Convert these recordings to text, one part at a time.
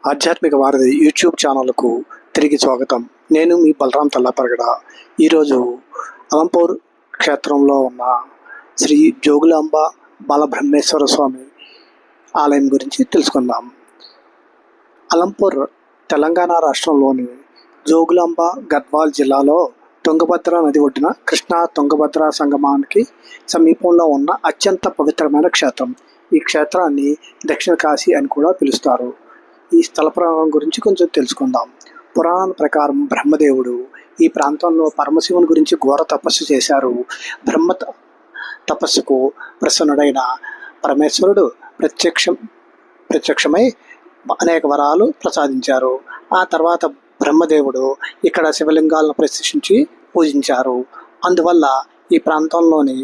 ఆధ్యాత్మిక వారధి యూట్యూబ్ ఛానల్కు తిరిగి స్వాగతం. నేను మీ బలరాం తల్లాపరగడ. ఈరోజు అలంపూర్ క్షేత్రంలో ఉన్న శ్రీ జోగులాంబ బాలబ్రహ్మేశ్వర స్వామి ఆలయం గురించి తెలుసుకుందాం. అలంపూర్ తెలంగాణ రాష్ట్రంలోని జోగులాంబ గద్వాల్ జిల్లాలో తుంగభద్ర నది ఒడ్డున కృష్ణా తుంగభద్ర సంగమానికి సమీపంలో ఉన్న అత్యంత పవిత్రమైన క్షేత్రం. ఈ క్షేత్రాన్ని దక్షిణ కాశీ అని కూడా పిలుస్తారు. ఈ స్థల పురాణం గురించి కొంచెం తెలుసుకుందాం. పురాణాల ప్రకారం బ్రహ్మదేవుడు ఈ ప్రాంతంలో పరమశివుని గురించి ఘోర తపస్సు చేశారు. తపస్సుకు ప్రసన్నుడైన పరమేశ్వరుడు ప్రత్యక్షమై అనేక వరాలు ప్రసాదించారు. ఆ తర్వాత బ్రహ్మదేవుడు ఇక్కడ శివలింగాలను ప్రతిష్ఠించి పూజించారు. అందువల్ల ఈ ప్రాంతంలోని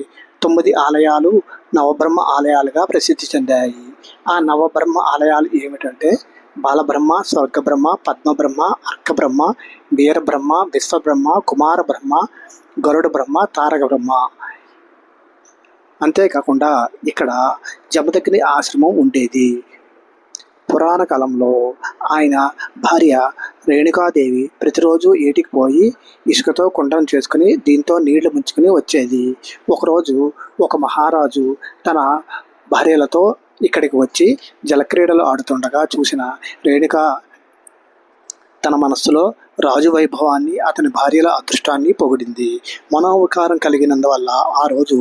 9 ఆలయాలు నవబ్రహ్మ ఆలయాలుగా ప్రసిద్ధి చెందాయి. ఆ నవబ్రహ్మ ఆలయాలు ఏమిటంటే బాలబ్రహ్మ, స్వర్గబ్రహ్మ, పద్మబ్రహ్మ, అర్కబ్రహ్మ, వీరబ్రహ్మ, విశ్వబ్రహ్మ, కుమార బ్రహ్మ, గరుడ బ్రహ్మ, తారక బ్రహ్మ. అంతేకాకుండా ఇక్కడ జమదగ్ని ఆశ్రమం ఉండేది. పురాణ కాలంలో ఆయన భార్య రేణుకాదేవి ప్రతిరోజు ఏటికి పోయి ఇసుకతో కుండను చేసుకుని దీంతో నీళ్లు ముంచుకుని వచ్చేది. ఒకరోజు ఒక మహారాజు తన భార్యలతో ఇక్కడికి వచ్చి జలక్రీడలు ఆడుతుండగా చూసిన రేణుక తన మనస్సులో రాజు వైభవాన్ని, అతని భార్యల అదృష్టాన్ని పొగిడింది. మనోవికారం కలిగినందువల్ల ఆ రోజు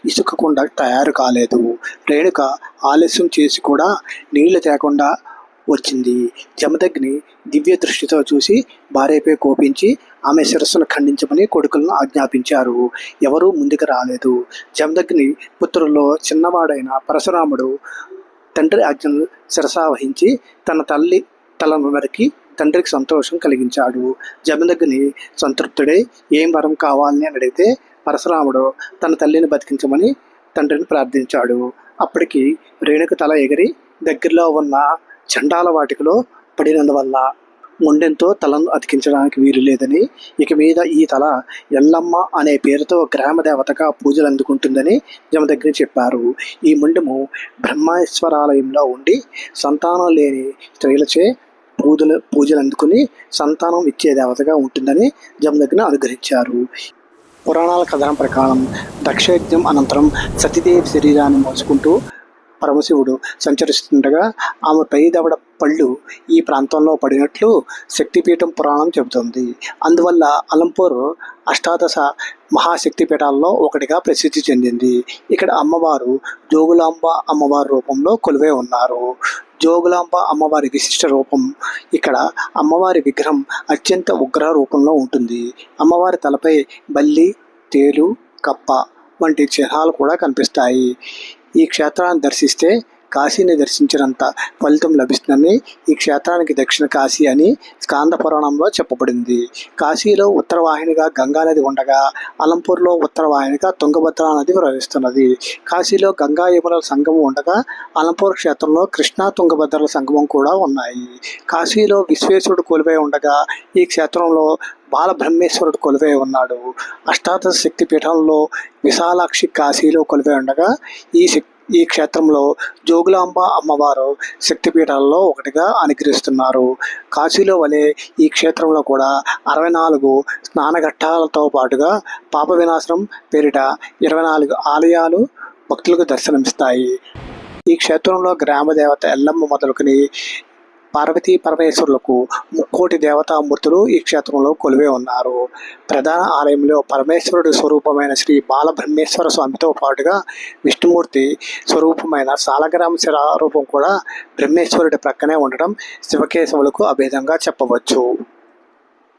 ఇసుక కుండ తయారు కాలేదు. రేణుక ఆలస్యం చేసి కూడా నీళ్లు తేకుండా వచ్చింది. జమదగ్ని దివ్య దృష్టితో చూసి భార్యపై కోపించి ఆమె శిరస్సును ఖండించమని కొడుకులను ఆజ్ఞాపించారు. ఎవరూ ముందుకు రాలేదు. జమదగ్ని పుత్రుల్లో చిన్నవాడైన పరశురాముడు తండ్రి ఆజ్ఞను శిరసావహించి తన తల్లి తలను నరికి తండ్రికి సంతోషం కలిగించాడు. జమదగ్ని సంతృప్తుడై ఏం వరం కావాలని అడిగితే పరశురాముడు తన తల్లిని బతికించమని తండ్రిని ప్రార్థించాడు. అప్పటికి రేణుక తల ఎగిరి దగ్గరలో ఉన్న చండాల వాటికలో పడినందువల్ల మొండెంతో తలను అతికించడానికి వీలు లేదని, ఇక మీద ఈ తల ఎల్లమ్మ అనే పేరుతో గ్రామ దేవతగా పూజలు అందుకుంటుందని జమదగ్ని చెప్పారు. ఈ మొండెము బ్రహ్మేశ్వరాలయంలో ఉండి సంతానం లేని స్త్రీలచే పూజలు అందుకుని సంతానం ఇచ్చే దేవతగా ఉంటుందని జమదగ్ని అనుగ్రహించారు. పురాణాల కథనం ప్రకారం దక్షయజ్ఞం అనంతరం సతీదేవి శరీరాన్ని మోసుకుంటూ పరమశివుడు సంచరిస్తుండగా ఆమె పై దవడ పళ్ళు ఈ ప్రాంతంలో పడినట్లు శక్తిపీఠం పురాణం చెబుతుంది. అందువల్ల అలంపూర్ అష్టాదశ మహాశక్తిపీఠాల్లో ఒకటిగా ప్రసిద్ధి చెందింది. ఇక్కడ అమ్మవారు జోగులాంబ అమ్మవారి రూపంలో కొలువై ఉన్నారు. జోగులాంబ అమ్మవారి విశిష్ట రూపం ఇక్కడ అమ్మవారి విగ్రహం అత్యంత ఉగ్ర రూపంలో ఉంటుంది. అమ్మవారి తలపై బల్లి, తేలు, కప్ప వంటి చిహ్నాలు కూడా కనిపిస్తాయి. ఈ క్షేత్రాన్ని దర్శిస్తే కాశీని దర్శించినంత ఫలితం లభిస్తుందని ఈ క్షేత్రానికి దక్షిణ కాశీ అని స్కాంద పురాణంలో చెప్పబడింది. కాశీలో ఉత్తరవాహినిగా గంగా నది ఉండగా అలంపూర్లో ఉత్తరవాహినిగా తుంగభద్ర నది ప్రవహిస్తున్నది. కాశీలో గంగా యమునల సంగమం ఉండగా అలంపూర్ క్షేత్రంలో కృష్ణా తుంగభద్రల సంగమం కూడా ఉన్నాయి. కాశీలో విశ్వేశ్వరుడు కొలువై ఉండగా ఈ క్షేత్రంలో బాలబ్రహ్మేశ్వరుడు కొలువై ఉన్నాడు. అష్టాదశ శక్తి పీఠంలో విశాలాక్షి కాశీలో కొలువై ఉండగా ఈ క్షేత్రంలో జోగులాంబ అమ్మవారు శక్తిపీఠాలలో ఒకటిగా అనుగ్రహిస్తున్నారు. కాశీలో వలె ఈ క్షేత్రంలో కూడా 64 స్నానఘట్టాలతో పాటుగా పాప వినాశనం పేరిట 24 ఆలయాలు భక్తులకు దర్శనమిస్తాయి. ఈ క్షేత్రంలో గ్రామ దేవత ఎల్లమ్మ మొదలుకొని పార్వతీ పరమేశ్వరులకు 3 దేవతామూర్తులు ఈ క్షేత్రంలో కొలువై ఉన్నారు. ప్రధాన ఆలయంలో పరమేశ్వరుడు స్వరూపమైన శ్రీ బాలబ్రహ్మేశ్వర స్వామితో పాటుగా విష్ణుమూర్తి స్వరూపమైన సాలగ్రామ శిలారూపం కూడా బ్రహ్మేశ్వరుడి ప్రక్కనే ఉండడం శివకేశవులకు అభేదంగా చెప్పవచ్చు.